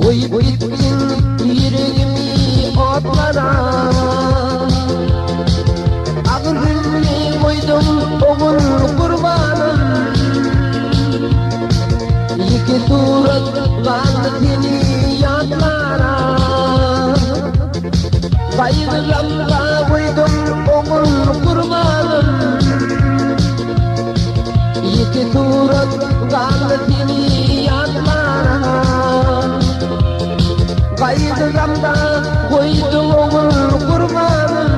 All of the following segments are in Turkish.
Koyup gittin yüreğimi otlara, ağzını koydum oğul kurbanım. İki surat vardı seni yatlara, bayramda koydum oğul kurbanım. İki surat vardı seni yatlara, bayramda koydum oğul kurbanım.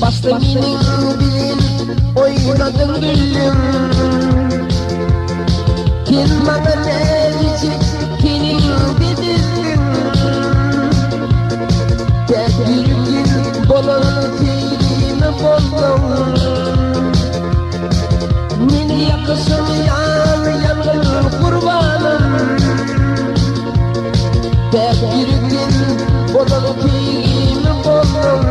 Bastı benim bilin, oynadın gülüm. Kim bana ne diyecek, senin dedin. Tek bir gün bolan sevdiğimi bozdum. Beni yakasın yangın kurbanım. Tek bir gün bolan sevdiğimi bozdum.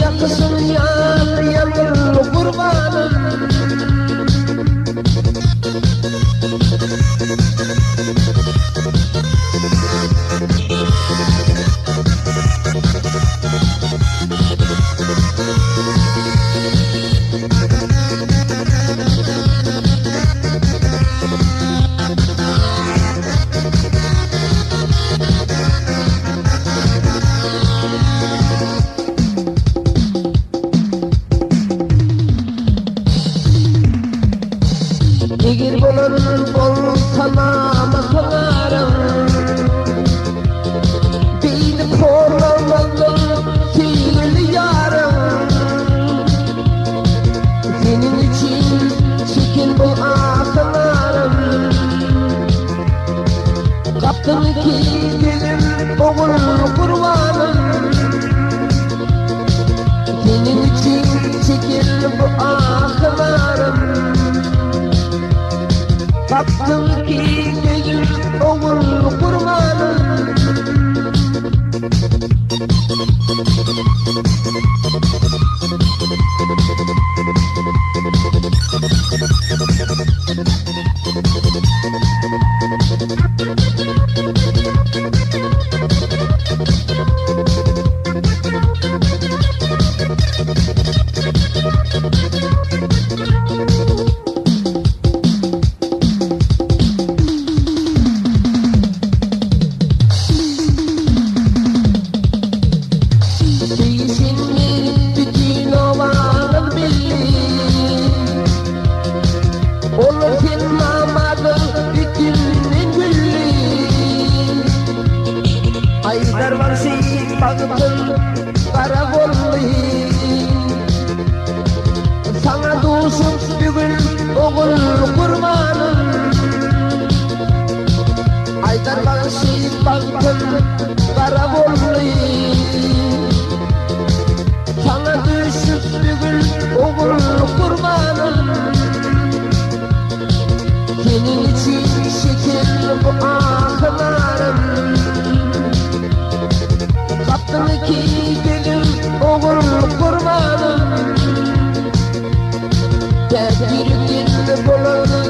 Yakasın yangın kurbanım. Eğer bulanın olsana masalarım, beni korlamalı sevgili yarım. Senin için çekin bu akıllarım, kaptın ki gülüm oğul kurbanım. Senin için çekin bu akıllarım, kaptın ki gözüm oğul kurbanım. Aydar varsı bağıdın karabollu, sana duşum bugün oğul kurbanım. Aydar varsı bağıdın karabollu, sana duşum bugün oğul kurbanım. Senin için şekil bu akıllarım, kaptın ki gülüm oğul kurbanım. Tek bir gün bulanın